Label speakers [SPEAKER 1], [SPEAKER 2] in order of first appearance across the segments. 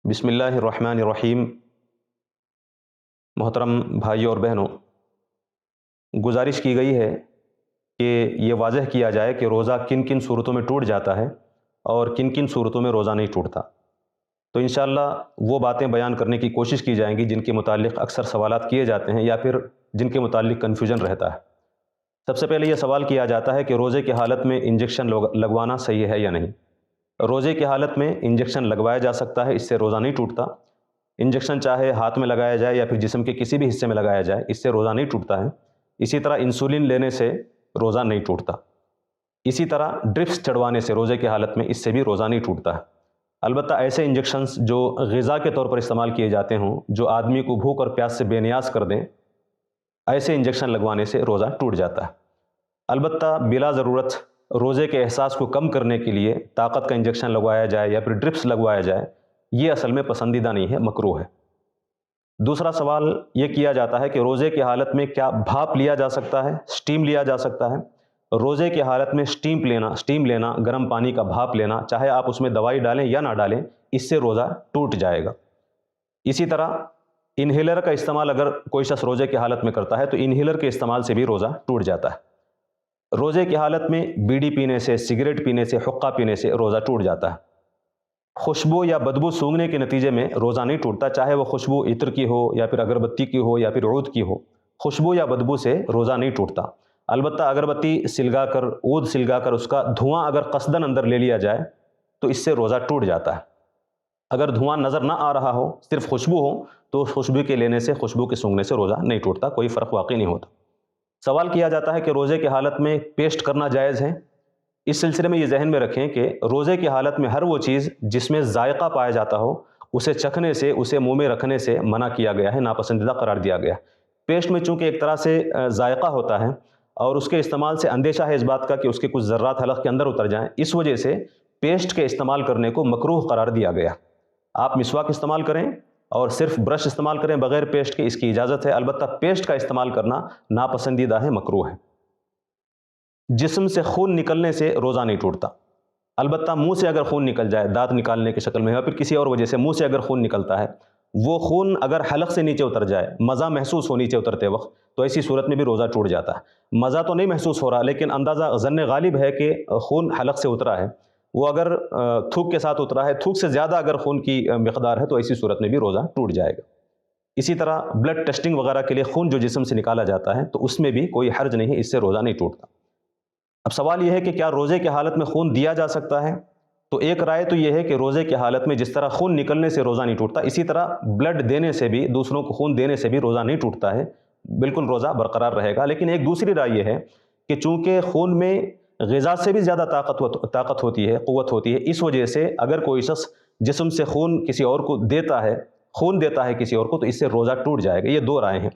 [SPEAKER 1] بسم اللہ الرحمن الرحیم۔ محترم بھائیوں اور بہنوں، گزارش کی گئی ہے کہ یہ واضح کیا جائے کہ روزہ کن کن صورتوں میں ٹوٹ جاتا ہے اور کن کن صورتوں میں روزہ نہیں ٹوٹتا۔ تو انشاءاللہ وہ باتیں بیان کرنے کی کوشش کی جائیں گی جن کے متعلق اکثر سوالات کیے جاتے ہیں یا پھر جن کے متعلق کنفیوژن رہتا ہے۔ سب سے پہلے یہ سوال کیا جاتا ہے کہ روزے کی حالت میں انجیکشن لگوانا صحیح ہے یا نہیں۔ روزے کی حالت میں انجیکشن لگوایا جا سکتا ہے، اس سے روزہ نہیں ٹوٹتا۔ انجیکشن چاہے ہاتھ میں لگایا جائے یا پھر جسم کے کسی بھی حصے میں لگایا جائے، اس سے روزہ نہیں ٹوٹتا ہے۔ اسی طرح انسولین لینے سے روزہ نہیں ٹوٹتا۔ اسی طرح ڈرپس چڑھوانے سے روزے کی حالت میں اس سے بھی روزہ نہیں ٹوٹتا ہے۔ البتہ ایسے انجیکشنز جو غذا کے طور پر استعمال کیے جاتے ہوں، جو آدمی کو بھوک اور پیاس سے بے نیاز کر دیں، ایسے انجیکشن لگوانے سے روزہ ٹوٹ جاتا ہے۔ البتہ بلا ضرورت روزے کے احساس کو کم کرنے کے لیے طاقت کا انجیکشن لگوایا جائے یا پھر ڈرپس لگوایا جائے، یہ اصل میں پسندیدہ نہیں ہے، مکروہ ہے۔ دوسرا سوال یہ کیا جاتا ہے کہ روزے کی حالت میں کیا بھاپ لیا جا سکتا ہے، سٹیم لیا جا سکتا ہے۔ روزے کی حالت میں سٹیم لینا، گرم پانی کا بھاپ لینا، چاہے آپ اس میں دوائی ڈالیں یا نہ ڈالیں، اس سے روزہ ٹوٹ جائے گا۔ اسی طرح انہیلر کا استعمال اگر کوئی شخص روزے کی حالت میں کرتا ہے تو انہیلر کے استعمال سے بھی روزہ ٹوٹ جاتا ہے۔ روزے کی حالت میں بیڑی پینے سے، سگریٹ پینے سے، حقہ پینے سے روزہ ٹوٹ جاتا ہے۔ خوشبو یا بدبو سونگھنے کے نتیجے میں روزہ نہیں ٹوٹتا، چاہے وہ خوشبو عطر کی ہو یا پھر اگربتی کی ہو یا پھر عود کی ہو، خوشبو یا بدبو سے روزہ نہیں ٹوٹتا۔ البتہ اگربتی سلگا کر، عود سلگا کر اس کا دھواں اگر قصداً اندر لے لیا جائے تو اس سے روزہ ٹوٹ جاتا ہے۔ اگر دھواں نظر نہ آ رہا ہو، صرف خوشبو ہو، تو خوشبو کے لینے سے، خوشبو کے سونگھنے سے روزہ نہیں ٹوٹتا، کوئی فرق واقع نہیں ہوتا۔ سوال کیا جاتا ہے کہ روزے کی حالت میں پیسٹ کرنا جائز ہے۔ اس سلسلے میں یہ ذہن میں رکھیں کہ روزے کی حالت میں ہر وہ چیز جس میں ذائقہ پایا جاتا ہو، اسے چکھنے سے، اسے منہ میں رکھنے سے منع کیا گیا ہے، ناپسندیدہ قرار دیا گیا ہے۔ پیسٹ میں چونکہ ایک طرح سے ذائقہ ہوتا ہے اور اس کے استعمال سے اندیشہ ہے اس بات کا کہ اس کے کچھ ذرات حلق کے اندر اتر جائیں، اس وجہ سے پیسٹ کے استعمال کرنے کو مکروہ قرار دیا گیا۔ آپ مسواک استعمال کریں اور صرف برش استعمال کریں بغیر پیسٹ کے، اس کی اجازت ہے۔ البتہ پیسٹ کا استعمال کرنا ناپسندیدہ ہے، مکروہ ہے۔ جسم سے خون نکلنے سے روزہ نہیں ٹوٹتا۔ البتہ منہ سے اگر خون نکل جائے، دانت نکالنے کی شکل میں یا پھر کسی اور وجہ سے منہ سے اگر خون نکلتا ہے، وہ خون اگر حلق سے نیچے اتر جائے، مزہ محسوس ہو نیچے اترتے وقت، تو ایسی صورت میں بھی روزہ ٹوٹ جاتا ہے۔ مزہ تو نہیں محسوس ہو رہا، لیکن اندازہ ظن غالب ہے کہ خون حلق سے اترا ہے، وہ اگر تھوک کے ساتھ اترا ہے، تھوک سے زیادہ اگر خون کی مقدار ہے تو ایسی صورت میں بھی روزہ ٹوٹ جائے گا۔ اسی طرح بلڈ ٹیسٹنگ وغیرہ کے لیے خون جو جسم سے نکالا جاتا ہے تو اس میں بھی کوئی حرج نہیں ہے، اس سے روزہ نہیں ٹوٹتا۔ اب سوال یہ ہے کہ کیا روزے کی حالت میں خون دیا جا سکتا ہے؟ تو ایک رائے تو یہ ہے کہ روزے کی حالت میں جس طرح خون نکلنے سے روزہ نہیں ٹوٹتا، اسی طرح بلڈ دینے سے بھی، دوسروں کو خون دینے سے بھی روزہ نہیں ٹوٹتا ہے، بالکل روزہ برقرار رہے گا۔ لیکن ایک دوسری رائے یہ ہے کہ چونکہ خون میں غذا سے بھی زیادہ طاقت ہوتی ہے، قوت ہوتی ہے، اس وجہ سے اگر کوئی شخص جسم سے خون کسی اور کو دیتا ہے، خون دیتا ہے کسی اور کو، تو اس سے روزہ ٹوٹ جائے گا۔ یہ دو رائے ہیں۔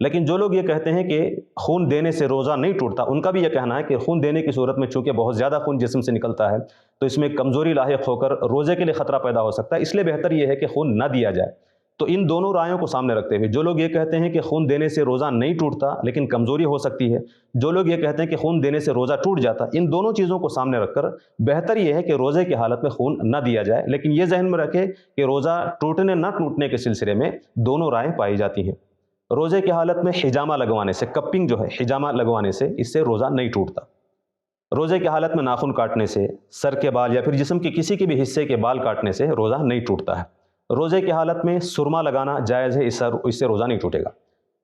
[SPEAKER 1] لیکن جو لوگ یہ کہتے ہیں کہ خون دینے سے روزہ نہیں ٹوٹتا، ان کا بھی یہ کہنا ہے کہ خون دینے کی صورت میں چونکہ بہت زیادہ خون جسم سے نکلتا ہے تو اس میں کمزوری لاحق ہو کر روزے کے لیے خطرہ پیدا ہو سکتا ہے، اس لیے بہتر یہ ہے کہ خون نہ دیا جائے۔ تو ان دونوں رائےوں کو سامنے رکھتے ہوئے جو لوگ یہ کہتے ہیں کہ خون دینے سے روزہ نہیں ٹوٹتا لیکن کمزوری ہو سکتی ہے، جو لوگ یہ کہتے ہیں کہ خون دینے سے روزہ ٹوٹ جاتا، ان دونوں چیزوں کو سامنے رکھ کر بہتر یہ ہے کہ روزے کی حالت میں خون نہ دیا جائے۔ لیکن یہ ذہن میں رکھے کہ روزہ ٹوٹنے نہ ٹوٹنے کے سلسلے میں دونوں رائے پائی جاتی ہیں۔ روزے کی حالت میں حجامہ لگوانے سے، کپنگ جو ہے، حجامہ لگوانے سے اس سے روزہ نہیں ٹوٹتا۔ روزے کی حالت میں ناخن کاٹنے سے، سر کے بال یا پھر جسم کے کسی کے بھی حصے کے بال کاٹنے سے روزہ نہیں ٹوٹتا ہے۔ روزے کی حالت میں سرما لگانا جائز ہے، اس سے روزہ نہیں ٹوٹے گا۔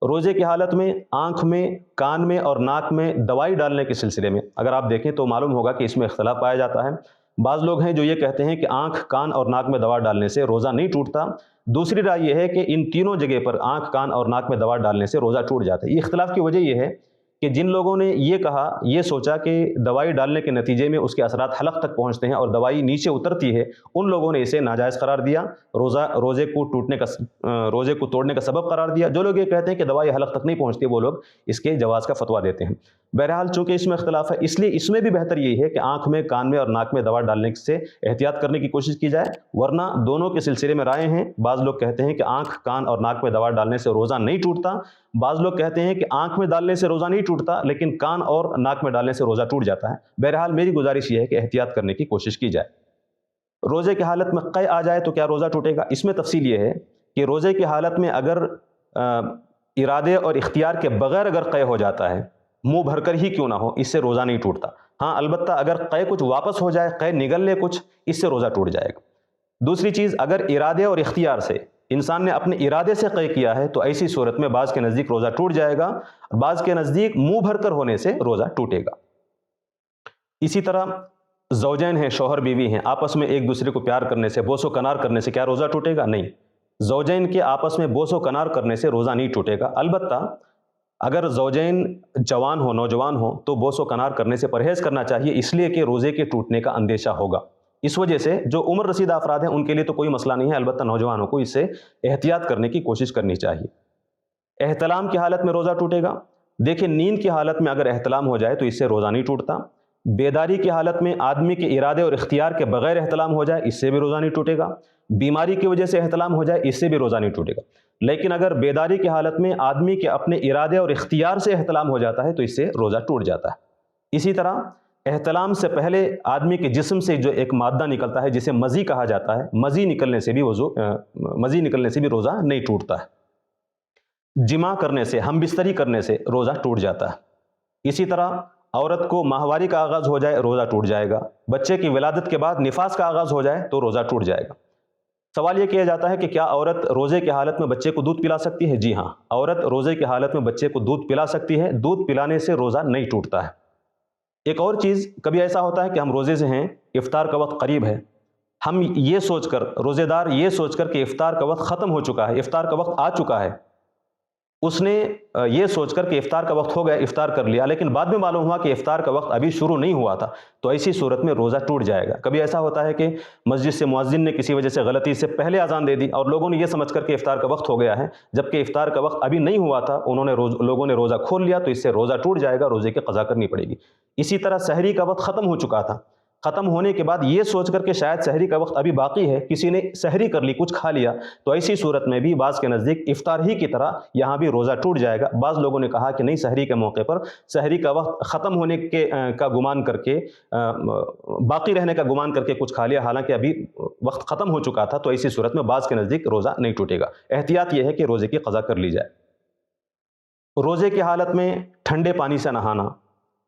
[SPEAKER 1] روزے کی حالت میں آنکھ میں، کان میں اور ناک میں دوائی ڈالنے کے سلسلے میں اگر آپ دیکھیں تو معلوم ہوگا کہ اس میں اختلاف پایا جاتا ہے۔ بعض لوگ ہیں جو یہ کہتے ہیں کہ آنکھ، کان اور ناک میں دوا ڈالنے سے روزہ نہیں ٹوٹتا۔ دوسری رائے یہ ہے کہ ان تینوں جگہ پر آنکھ، کان اور ناک میں دوا ڈالنے سے روزہ ٹوٹ جاتا ہے۔ یہ اختلاف کی وجہ یہ ہے کہ جن لوگوں نے یہ کہا، یہ سوچا کہ دوائی ڈالنے کے نتیجے میں اس کے اثرات حلق تک پہنچتے ہیں اور دوائی نیچے اترتی ہے، ان لوگوں نے اسے ناجائز قرار دیا، روزے کو توڑنے کا سبب قرار دیا۔ جو لوگ یہ کہتے ہیں کہ دوائی حلق تک نہیں پہنچتی، وہ لوگ اس کے جواز کا فتویٰ دیتے ہیں۔ بہرحال چونکہ اس میں اختلاف ہے، اس لیے اس میں بھی بہتر یہی ہے کہ آنکھ میں، کان میں اور ناک میں دوا ڈالنے سے احتیاط کرنے کی کوشش کی جائے، ورنہ دونوں کے سلسلے میں رائے ہیں۔ بعض لوگ کہتے ہیں کہ آنکھ، کان اور ناک میں دوا ڈالنے سے روزہ نہیں ٹوٹتا، بعض لوگ کہتے ہیں کہ آنکھ میں ڈالنے سے روزہ نہیں ٹوٹتا لیکن کان اور ناک میں ڈالنے سے روزہ ٹوٹ جاتا ہے۔ بہرحال میری گزارش یہ ہے کہ احتیاط کرنے کی کوشش کی جائے۔ روزے کی حالت میں قے آ جائے تو کیا روزہ ٹوٹے گا؟ اس میں تفصیل یہ ہے کہ روزے کی حالت میں اگر ارادے اور اختیار کے بغیر اگر قے ہو جاتا ہے، منہ بھر کر ہی کیوں نہ ہو، اس سے روزہ نہیں ٹوٹتا۔ ہاں البتہ اگر قے کچھ واپس ہو جائے، قے نگل لے کچھ، اس سے روزہ ٹوٹ جائے گا۔ دوسری چیز، اگر ارادے اور اختیار سے انسان نے اپنے ارادے سے قے کیا ہے تو ایسی صورت میں بعض کے نزدیک روزہ ٹوٹ جائے گا، اور بعض کے نزدیک منہ بھر کر ہونے سے روزہ ٹوٹے گا۔ اسی طرح زوجین ہیں، شوہر بیوی ہیں، آپس میں ایک دوسرے کو پیار کرنے سے، بوس و کنار کرنے سے کیا روزہ ٹوٹے گا؟ نہیں، زوجین کے آپس میں بوس و کنار کرنے سے روزہ نہیں ٹوٹے گا۔ البتہ اگر زوجین جوان ہو، نوجوان ہو تو بوس و کنار کرنے سے پرہیز کرنا چاہیے، اس لیے کہ روزے کے ٹوٹنے کا اندیشہ ہوگا۔ اس وجہ سے جو عمر رسیدہ افراد ہیں ان کے لیے تو کوئی مسئلہ نہیں ہے، البتہ نوجوانوں کو اس سے احتیاط کرنے کی کوشش کرنی چاہیے۔ احتلام کی حالت میں روزہ ٹوٹے گا۔ دیکھیں، نیند کی حالت میں اگر احتلام ہو جائے تو اس سے روزہ نہیں ٹوٹتا۔ بیداری کی حالت میں آدمی کے ارادے اور اختیار کے بغیر احتلام ہو جائے، اس سے بھی روزہ نہیں ٹوٹے گا۔ بیماری کی وجہ سے احتلام ہو جائے، اس سے بھی روزہ نہیں ٹوٹے گا۔ لیکن اگر بیداری کی حالت میں آدمی کے اپنے ارادے اور اختیار سے احتلام ہو جاتا ہے تو اس سے روزہ ٹوٹ جاتا ہے۔ اسی طرح احتلام سے پہلے آدمی کے جسم سے جو ایک مادہ نکلتا ہے جسے مزی کہا جاتا ہے، مزی نکلنے سے بھی روزہ نہیں ٹوٹتا ہے۔ جماع کرنے سے، ہم بستری کرنے سے روزہ ٹوٹ جاتا ہے۔ اسی طرح عورت کو ماہواری کا آغاز ہو جائے، روزہ ٹوٹ جائے گا۔ بچے کی ولادت کے بعد نفاس کا آغاز ہو جائے تو روزہ ٹوٹ جائے گا۔ سوال یہ کیا جاتا ہے کہ کیا عورت روزے کی حالت میں بچے کو دودھ پلا سکتی ہے؟ جی ہاں، عورت روزے کی حالت میں بچے کو دودھ پلا سکتی ہے، دودھ پلانے سے روزہ نہیں ٹوٹتا ہے۔ ایک اور چیز، کبھی ایسا ہوتا ہے کہ ہم روزے سے ہیں، افطار کا وقت قریب ہے، ہم یہ سوچ کر، روزے دار یہ سوچ کر کہ افطار کا وقت ختم ہو چکا ہے، افطار کا وقت آ چکا ہے، اس نے یہ سوچ کر کہ افطار کا وقت ہو گیا، افطار کر لیا، لیکن بعد میں معلوم ہوا کہ افطار کا وقت ابھی شروع نہیں ہوا تھا، تو ایسی صورت میں روزہ ٹوٹ جائے گا۔ کبھی ایسا ہوتا ہے کہ مسجد سے مؤذن نے کسی وجہ سے غلطی سے پہلے اذان دے دی اور لوگوں نے یہ سمجھ کر کہ افطار کا وقت ہو گیا ہے، جبکہ افطار کا وقت ابھی نہیں ہوا تھا، لوگوں نے روزہ کھول لیا، تو اس سے روزہ ٹوٹ جائے گا، روزے کی قضا کرنی پڑے گی۔ اسی طرح سحری کا وقت ختم ہو چکا تھا، ختم ہونے کے بعد یہ سوچ کر کہ شاید سحری کا وقت ابھی باقی ہے، کسی نے سحری کر لی، کچھ کھا لیا، تو ایسی صورت میں بھی بعض کے نزدیک افطار ہی کی طرح یہاں بھی روزہ ٹوٹ جائے گا۔ بعض لوگوں نے کہا کہ نہیں، سحری کے موقع پر سحری کا وقت ختم ہونے کا گمان کر کے، باقی رہنے کا گمان کر کے کچھ کھا لیا، حالانکہ ابھی وقت ختم ہو چکا تھا، تو ایسی صورت میں بعض کے نزدیک روزہ نہیں ٹوٹے گا۔ احتیاط یہ ہے کہ روزے کی قضا کر لی جائے۔ روزے کی حالت میں ٹھنڈے پانی سے نہانا،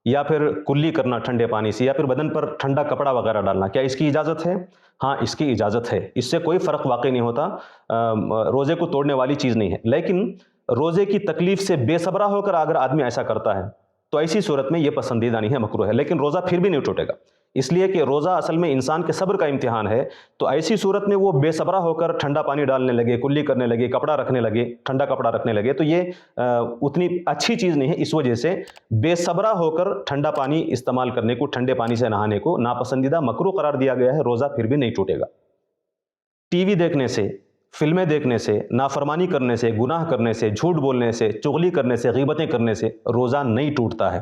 [SPEAKER 1] یا پھر کلی کرنا ٹھنڈے پانی سے، یا پھر بدن پر ٹھنڈا کپڑا وغیرہ ڈالنا، کیا اس کی اجازت ہے؟ ہاں، اس کی اجازت ہے، اس سے کوئی فرق واقع نہیں ہوتا، روزے کو توڑنے والی چیز نہیں ہے۔ لیکن روزے کی تکلیف سے بے صبرا ہو کر اگر آدمی ایسا کرتا ہے تو ایسی صورت میں یہ پسندیدہ نہیں ہے، مکروہ ہے، لیکن روزہ پھر بھی نہیں ٹوٹے گا، اس لیے کہ روزہ اصل میں انسان کے صبر کا امتحان ہے۔ تو ایسی صورت میں وہ بے صبرا ہو کر ٹھنڈا پانی ڈالنے لگے، کلی کرنے لگے، کپڑا رکھنے لگے، ٹھنڈا کپڑا رکھنے لگے، تو یہ اتنی اچھی چیز نہیں ہے۔ اس وجہ سے بے صبرا ہو کر ٹھنڈا پانی استعمال کرنے کو، ٹھنڈے پانی سے نہانے کو ناپسندیدہ، مکروہ قرار دیا گیا ہے، روزہ پھر بھی نہیں ٹوٹے گا۔ ٹی وی دیکھنے سے، فلمیں دیکھنے سے، نافرمانی کرنے سے، گناہ کرنے سے، جھوٹ بولنے سے، چغلی کرنے سے، غیبتیں کرنے سے روزہ نہیں ٹوٹتا ہے۔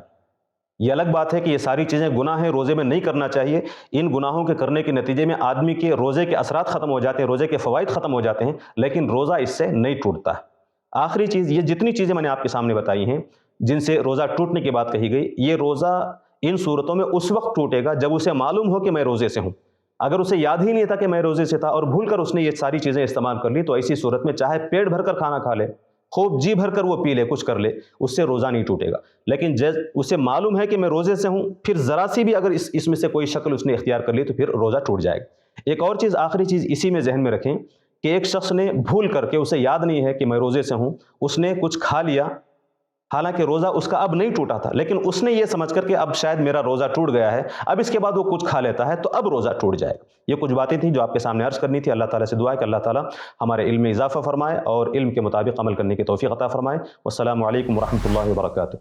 [SPEAKER 1] یہ الگ بات ہے کہ یہ ساری چیزیں گناہ ہیں، روزے میں نہیں کرنا چاہیے، ان گناہوں کے کرنے کے نتیجے میں آدمی کے روزے کے اثرات ختم ہو جاتے ہیں، روزے کے فوائد ختم ہو جاتے ہیں، لیکن روزہ اس سے نہیں ٹوٹتا ہے۔ آخری چیز، یہ جتنی چیزیں میں نے آپ کے سامنے بتائی ہیں جن سے روزہ ٹوٹنے کی بات کہی گئی، یہ روزہ ان صورتوں میں اس وقت ٹوٹے گا جب اسے معلوم ہو کہ میں روزے سے ہوں۔ اگر اسے یاد ہی نہیں تھا کہ میں روزے سے تھا اور بھول کر اس نے یہ ساری چیزیں استعمال کر لی، تو ایسی صورت میں چاہے پیٹ بھر کر کھانا کھا لے، خوب جی بھر کر وہ پی لے، کچھ کر لے، اس سے روزہ نہیں ٹوٹے گا۔ لیکن اسے معلوم ہے کہ میں روزے سے ہوں، پھر ذرا سی بھی اگر اس میں سے کوئی شکل اس نے اختیار کر لی تو پھر روزہ ٹوٹ جائے گا۔ ایک اور چیز، آخری چیز اسی میں ذہن میں رکھیں کہ ایک شخص نے بھول کر کے، اسے یاد نہیں ہے کہ میں روزے سے ہوں، اس نے کچھ کھا لیا، حالانکہ روزہ اس کا اب نہیں ٹوٹا تھا، لیکن اس نے یہ سمجھ کر کہ اب شاید میرا روزہ ٹوٹ گیا ہے، اب اس کے بعد وہ کچھ کھا لیتا ہے تو اب روزہ ٹوٹ جائے گا۔ یہ کچھ باتیں تھیں جو آپ کے سامنے عرض کرنی تھی۔ اللہ تعالیٰ سے دعا ہے کہ اللہ تعالیٰ ہمارے علم میں اضافہ فرمائے اور علم کے مطابق عمل کرنے کی توفیق عطا فرمائے۔ والسلام علیکم ورحمۃ اللہ وبرکاتہ۔